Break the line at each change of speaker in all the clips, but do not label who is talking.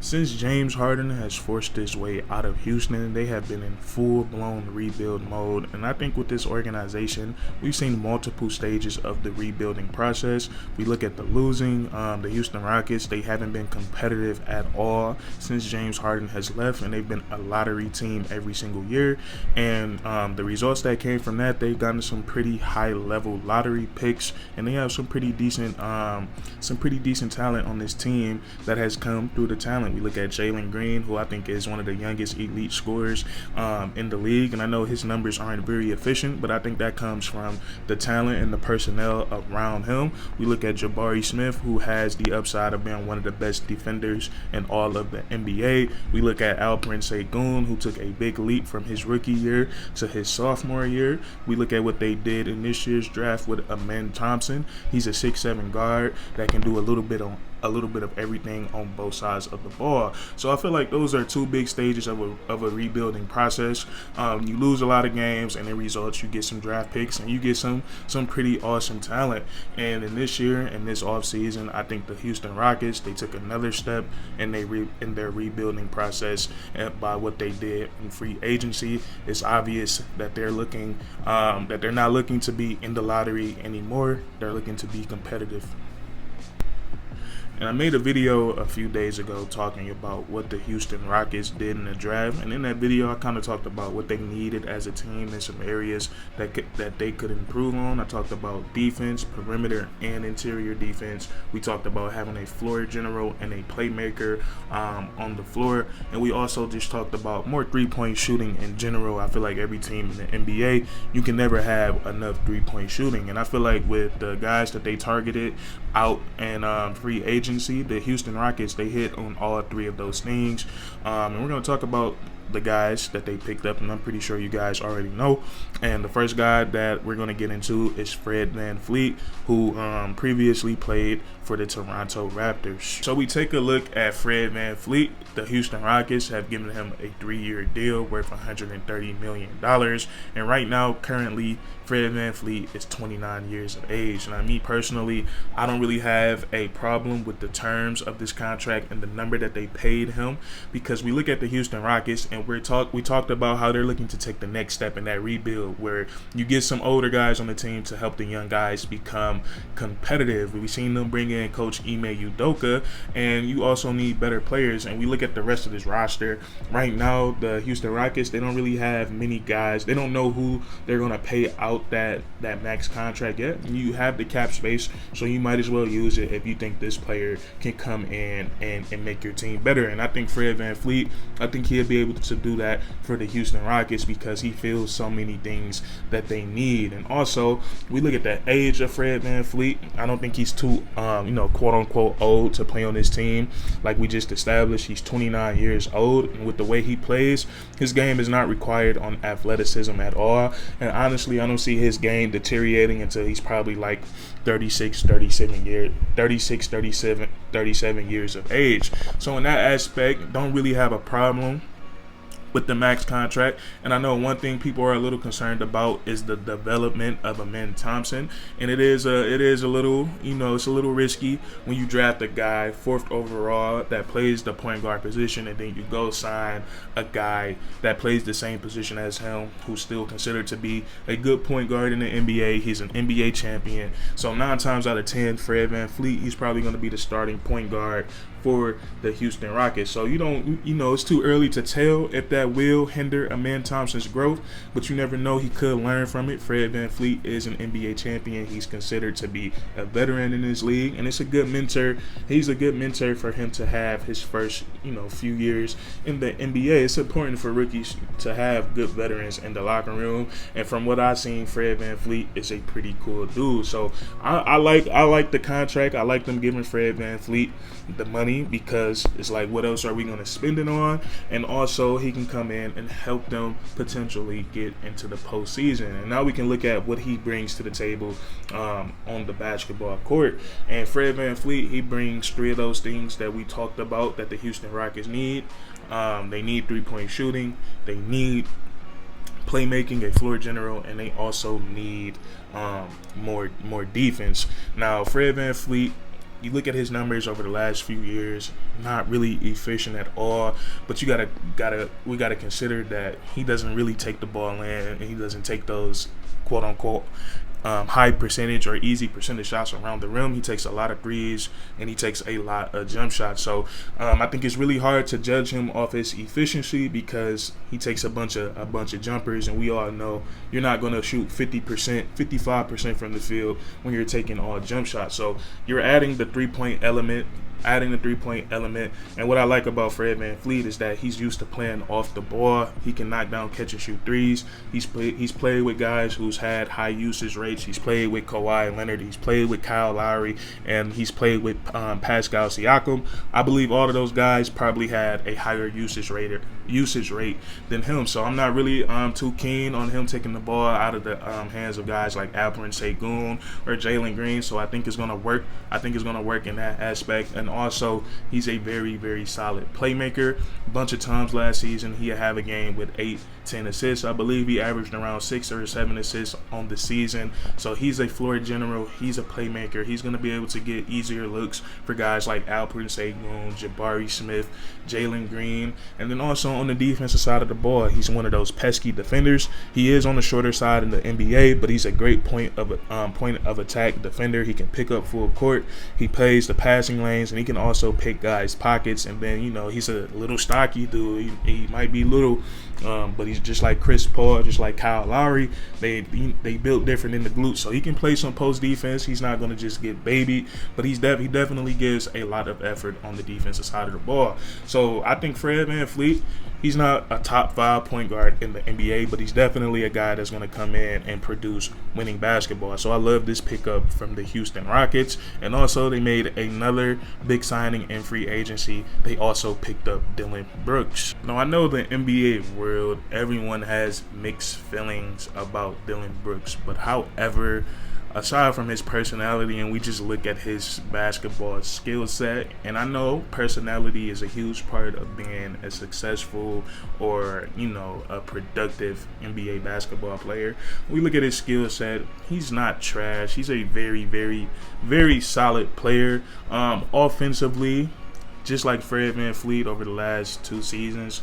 Since James Harden has forced his way out of Houston, they have been in full-blown rebuild mode. And I think with this organization, we've seen multiple stages of the rebuilding process. We look at the the Houston Rockets. They haven't been competitive at all since James Harden has left, and they've been a lottery team every single year. And the results that came from that, they've gotten some pretty high-level lottery picks, and they have some pretty decent talent on this team that has come through the talent. We look at Jalen Green, who I think is one of the youngest elite scorers in the league, and I know his numbers aren't very efficient, but I think that comes from the talent and the personnel around him. We look at Jabari Smith, who has the upside of being one of the best defenders in all of the NBA. We look at Alperen Sengun, who took a big leap from his rookie year to his sophomore year. We look at what they did in this year's draft with Amen Thompson. He's a 6'7" guard that can do a little bit of everything on both sides of the ball. So I feel like those are two big stages of a rebuilding process. You lose a lot of games, and in results, you get some draft picks, and you get some pretty awesome talent. And in this year, in this offseason, I think the Houston Rockets, they took another step in their rebuilding process by what they did in free agency. It's obvious that they're not looking to be in the lottery anymore. They're looking to be competitive. And I made a video a few days ago talking about what the Houston Rockets did in the draft. And in that video, I kind of talked about what they needed as a team and some areas that they could improve on. I talked about defense, perimeter, and interior defense. We talked about having a floor general and a playmaker on the floor. And we also just talked about more three-point shooting in general. I feel like every team in the NBA, you can never have enough three-point shooting. And I feel like with the guys that they targeted out and free agency, the Houston Rockets, they hit on all three of those things. And we're going to talk about the guys that they picked up, and I'm pretty sure you guys already know. And the first guy that we're going to get into is Fred VanVleet, who previously played for the Toronto Raptors. So we take a look at Fred VanVleet. The Houston Rockets have given him a 3-year deal worth $130 million. And right now, currently, Fred VanVleet is 29 years of age. And me personally, I don't really have a problem with the terms of this contract and the number that they paid him, because we look at the Houston Rockets, and we talked about how they're looking to take the next step in that rebuild, where you get some older guys on the team to help the young guys become competitive. We've seen them bring in Coach Ime Udoka, and you also need better players. And we look at the rest of this roster right now. The Houston Rockets, they don't really have many guys. They don't know who they're going to pay out that max contract yet. You have the cap space, so you might as well use it if you think this player can come in and make your team better. And I think Fred VanVleet, I think he'll be able to do that for the Houston Rockets, because he feels so many things that they need. And also, we look at the age of Fred VanVleet. I don't think he's too quote unquote old to play on this team. Like we just established, he's 29 years old, and with the way he plays, his game is not required on athleticism at all. And honestly, I don't see his game deteriorating until he's probably like 37 years of age. So in that aspect, don't really have a problem with the max contract. And I know one thing people are a little concerned about is the development of Amen Thompson, and it is a little, it's a little risky when you draft a guy 4th overall that plays the point guard position, and then you go sign a guy that plays the same position as him, who's still considered to be a good point guard in the NBA. He's an NBA champion, so 9 times out of 10, Fred VanVleet, he's probably going to be the starting point guard for the Houston Rockets. So it's too early to tell if that will hinder Amen Thompson's growth, but you never know. He could learn from it. Fred VanVleet is an NBA champion. He's considered to be a veteran in this league, and it's a good mentor. He's a good mentor for him to have his first, few years in the NBA. It's important for rookies to have good veterans in the locker room, and from what I've seen, Fred VanVleet is a pretty cool dude. So I like the contract. I like them giving Fred VanVleet the money, because it's like, what else are we going to spend it on? And also, he can come in and help them potentially get into the postseason. And now we can look at what he brings to the table on the basketball court. And Fred VanVleet, he brings 3 of those things that we talked about that the Houston Rockets need. They need three-point shooting, they need playmaking, a floor general, and they also need more defense. Now, Fred VanVleet, you look at his numbers over the last few years, not really efficient at all. But we gotta consider that he doesn't really take the ball in, and he doesn't take those quote unquote high percentage or easy percentage shots around the rim. He takes a lot of threes, and he takes a lot of jump shots. So I think it's really hard to judge him off his efficiency because he takes a bunch of jumpers, and we all know you're not going to shoot 50%, 55% from the field when you're taking all jump shots. So you're adding the three-point element. And what I like about Fred VanVleet is that he's used to playing off the ball. He can knock down, catch and shoot threes. He's played with guys who's had high usage rates. He's played with Kawhi Leonard. He's played with Kyle Lowry, and he's played with Pascal Siakam. I believe all of those guys probably had a higher usage rate than him. So I'm not really too keen on him taking the ball out of the hands of guys like Alperen Sengun or Jalen Green. So I think it's gonna work. I think it's gonna work in that aspect. And also, he's a very, very solid playmaker. A bunch of times last season, he'd have a game with 8-10 assists. I believe he averaged around 6 or 7 assists on the season. So he's a floor general. He's a playmaker. He's going to be able to get easier looks for guys like Alperen Sengun, Jabari Smith, Jalen Green. And then also on the defensive side of the ball, he's one of those pesky defenders. He is on the shorter side in the NBA, but he's a great point of attack defender. He can pick up full court. He plays the passing lanes, and he can also pick guys' pockets. And then, he's a little stocky dude. He might be little, but he's just like Chris Paul, just like Kyle Lowry. They built different in the glutes, so he can play some post defense. He's not going to just get babied, but he definitely gives a lot of effort on the defensive side of the ball. So I think Fred VanVleet, he's not a top 5 point guard in the NBA, but he's definitely a guy that's going to come in and produce winning basketball. So I love this pickup from the Houston Rockets. And also they made another big signing in free agency. They also picked up Dillon Brooks. Now I know the NBA world, everyone has mixed feelings about Dillon Brooks, but however, aside from his personality, and we just look at his basketball skill set, and I know personality is a huge part of being a successful or a productive NBA basketball player. We look at his skill set, he's not trash. He's a very, very, very solid player. Offensively, just like Fred VanVleet over the last 2 seasons,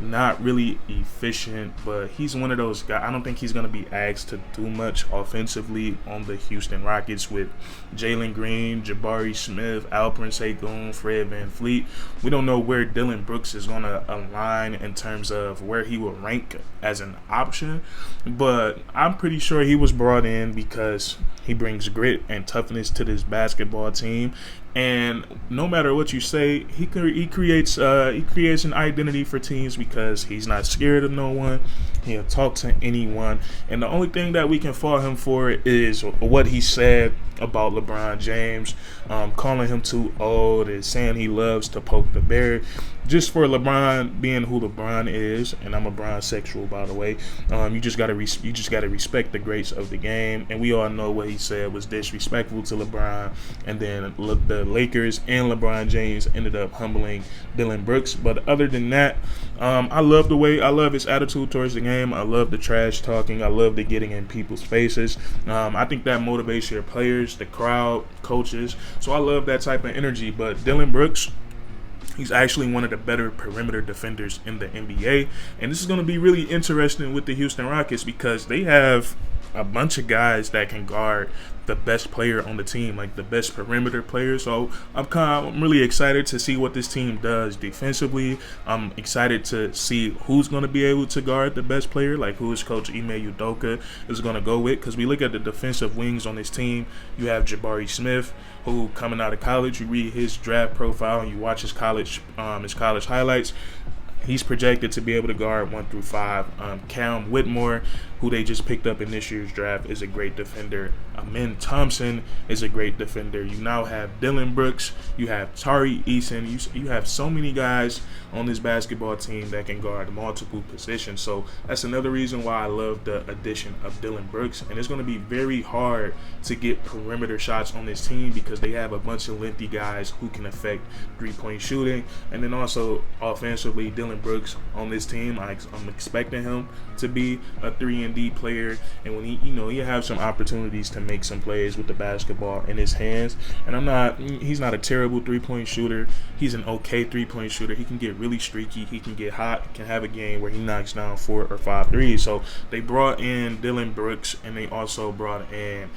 not really efficient, but he's one of those guys. I don't think he's going to be asked to do much offensively on the Houston Rockets with Jalen Green, Jabari Smith, Alperen Sengun, Fred VanVleet. We don't know where Dillon Brooks is going to align in terms of where he will rank as an option, but I'm pretty sure he was brought in because he brings grit and toughness to this basketball team. And no matter what you say, he creates an identity for teams because he's not scared of no one. He'll talk to anyone. And the only thing that we can fault him for is what he said about LeBron James, calling him too old and saying he loves to poke the bear. Just for LeBron being who LeBron is, and I'm a Bron-sexual, by the way. You just gotta respect the greats of the game, and we all know what he said was disrespectful to LeBron. And then the Lakers and LeBron James ended up humbling Dillon Brooks. But other than that, I love his attitude towards the game. I love the trash talking. I love the getting in people's faces. I think that motivates your players, the crowd, coaches. So I love that type of energy. But Dillon Brooks, he's actually one of the better perimeter defenders in the NBA. And this is going to be really interesting with the Houston Rockets because they have a bunch of guys that can guard the best player on the team, like the best perimeter player. So I'm really excited to see what this team does defensively. I'm excited to see who's going to be able to guard the best player, like who is Coach Ime Udoka is going to go with. Because we look at the defensive wings on this team, you have Jabari Smith, who coming out of college, you read his draft profile and you watch his college highlights. He's projected to be able to guard 1 through 5. Cam Whitmore, who they just picked up in this year's draft, is a great defender. Amen Thompson is a great defender. You now have Dillon Brooks. You have Tari Eason. You have so many guys on this basketball team that can guard multiple positions. So that's another reason why I love the addition of Dillon Brooks. And it's going to be very hard to get perimeter shots on this team because they have a bunch of lengthy guys who can affect three-point shooting. And then also offensively, Dillon Brooks on this team, I'm expecting him to be a 3-and-D 3-and-D player, and when he have some opportunities to make some plays with the basketball in his hands. And he's not a terrible 3-point shooter. He's an okay 3-point shooter. He can get really streaky. He can get hot. Can have a game where he knocks down 4 or 5 threes. So they brought in Dillon Brooks, and they also brought in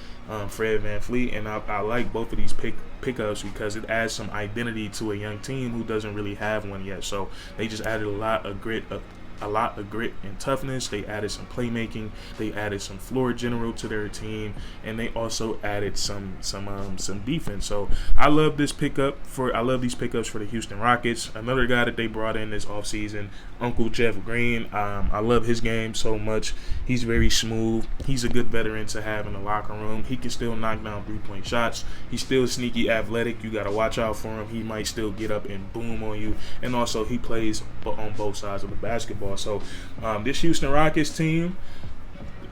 Fred VanVleet, and I like both of these pickups because it adds some identity to a young team who doesn't really have one yet. So they just added a lot of grit and toughness. They added some playmaking. They added some floor general to their team, and they also added some defense. So I love these pickups for the Houston Rockets. Another guy that they brought in this offseason, Uncle Jeff Green. I love his game so much. He's very smooth. He's a good veteran to have in the locker room. He can still knock down 3-point shots. He's still sneaky athletic. You got to watch out for him. He might still get up and boom on you. And also he plays on both sides of the basketball. So this Houston Rockets team,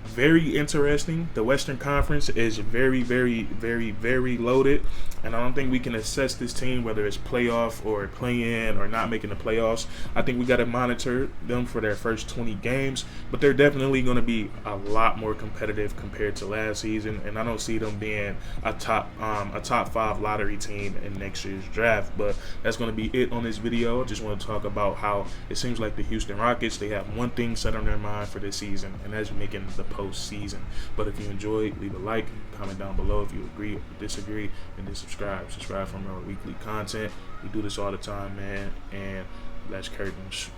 very interesting. The Western Conference is very, very, very, very loaded, and I don't think we can assess this team whether it's playoff or play-in or not making the playoffs. I think we got to monitor them for their first 20 games, but they're definitely going to be a lot more competitive compared to last season, and I don't see them being a top 5 lottery team in next year's draft. But that's going to be it on this video. I just want to talk about how it seems like the Houston Rockets, they have one thing set on their mind for this season, and that's making the postseason. But if you enjoyed, leave a like, comment down below if you agree or disagree, and then subscribe for more weekly content. We do this all the time, man, and that's curtains.